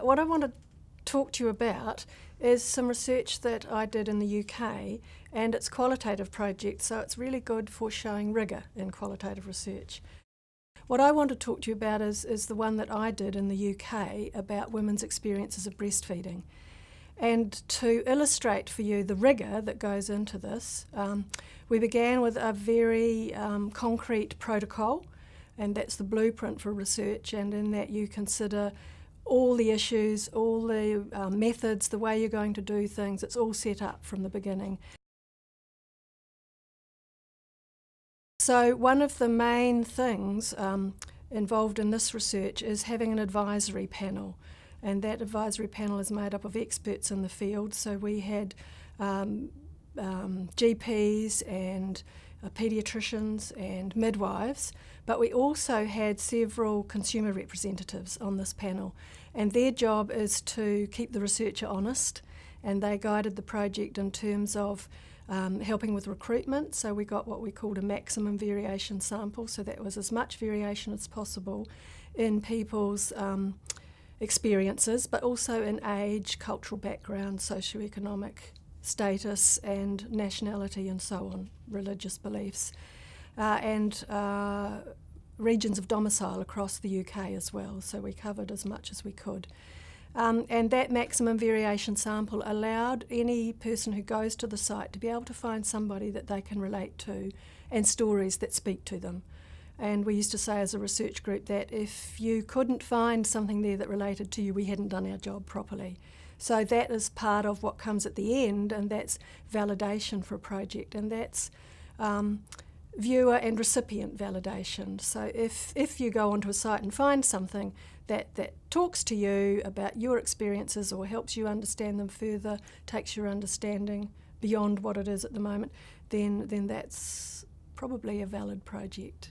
what I want to talk to you about is some research that I did in the UK, and it's qualitative project, so it's really good for showing rigour in qualitative research. What I want to talk to you about is the one that I did in the UK about women's experiences of breastfeeding. And to illustrate for you the rigour that goes into this, we began with a very concrete protocol, and that's the blueprint for research, and in that you consider all the issues, all the methods, the way you're going to do things. It's all set up from the beginning. So one of the main things involved in this research is having an advisory panel, and that advisory panel is made up of experts in the field. So we had GPs and paediatricians and midwives, but we also had several consumer representatives on this panel, and their job is to keep the researcher honest, and they guided the project in terms of helping with recruitment. So we got what we called a maximum variation sample, so that was as much variation as possible in people's experiences, but also in age, cultural background, socioeconomic status and nationality and so on, religious beliefs, and regions of domicile across the UK as well, so we covered as much as we could. And that maximum variation sample allowed any person who goes to the site to be able to find somebody that they can relate to and stories that speak to them. And we used to say as a research group that if you couldn't find something there that related to you, we hadn't done our job properly. So that is part of what comes at the end, and that's validation for a project, and that's viewer and recipient validation. So if you go onto a site and find something that talks to you about your experiences or helps you understand them further, takes your understanding beyond what it is at the moment, then that's probably a valid project.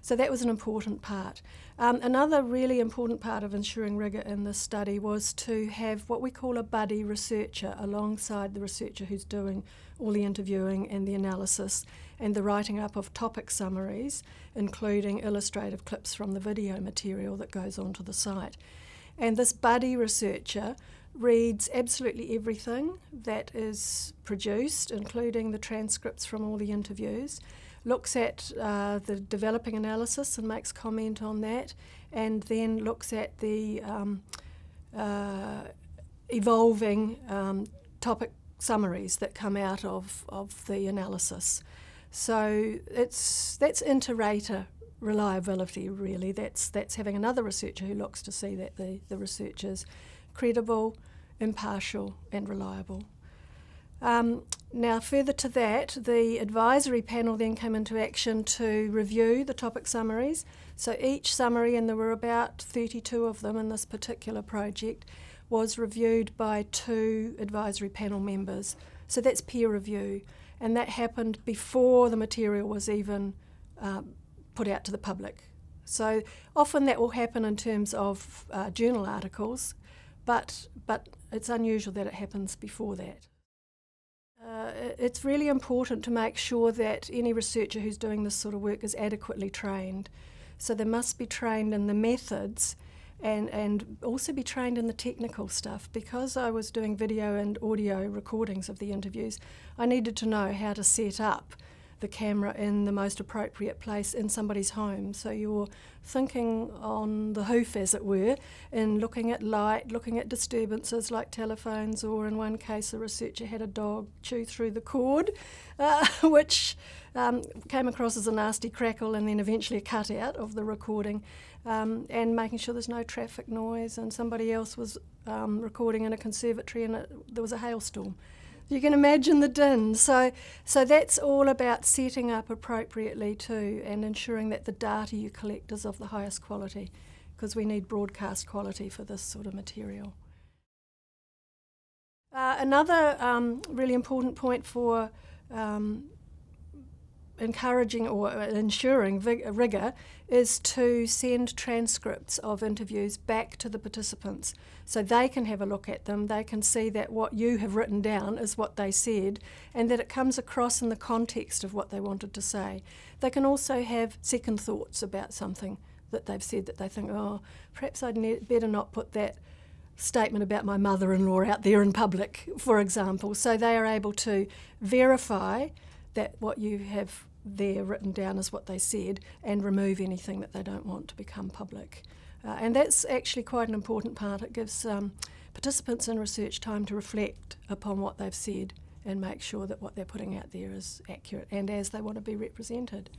So that was an important part. Another really important part of ensuring rigour in this study was to have what we call a buddy researcher alongside the researcher who's doing all the interviewing and the analysis and the writing up of topic summaries, including illustrative clips from the video material that goes onto the site. And this buddy researcher reads absolutely everything that is produced, including the transcripts from all the interviews, looks at the developing analysis and makes comment on that, and then looks at the evolving topic summaries that come out of the analysis. So that's inter-rater reliability, really. That's having another researcher who looks to see that the research is credible, impartial and reliable. Now, further to that, the advisory panel then came into action to review the topic summaries. So each summary, and there were about 32 of them in this particular project, was reviewed by 2 advisory panel members. So that's peer review, and that happened before the material was even put out to the public. So often that will happen in terms of journal articles, but it's unusual that it happens before that. It's really important to make sure that any researcher who's doing this sort of work is adequately trained. So they must be trained in the methods and also be trained in the technical stuff. Because I was doing video and audio recordings of the interviews, I needed to know how to set up the camera in the most appropriate place in somebody's home. So you're thinking on the hoof, as it were, in looking at light, looking at disturbances like telephones, or in one case a researcher had a dog chew through the cord, which came across as a nasty crackle and then eventually a cutout of the recording, and making sure there's no traffic noise. And somebody else was recording in a conservatory and there was a hailstorm. You can imagine the din. So that's all about setting up appropriately too, and ensuring that the data you collect is of the highest quality, because we need broadcast quality for this sort of material. Another really important point for encouraging or ensuring rigour is to send transcripts of interviews back to the participants so they can have a look at them, they can see that what you have written down is what they said and that it comes across in the context of what they wanted to say. They can also have second thoughts about something that they've said that they think, oh, perhaps I'd better not put that statement about my mother-in-law out there in public, for example. So they are able to verify that what you have there written down is what they said and remove anything that they don't want to become public. And that's actually quite an important part. It gives participants in research time to reflect upon what they've said and make sure that what they're putting out there is accurate and as they want to be represented.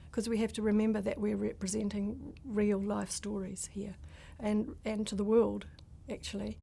Because we have to remember that we're representing real life stories here and to the world, actually.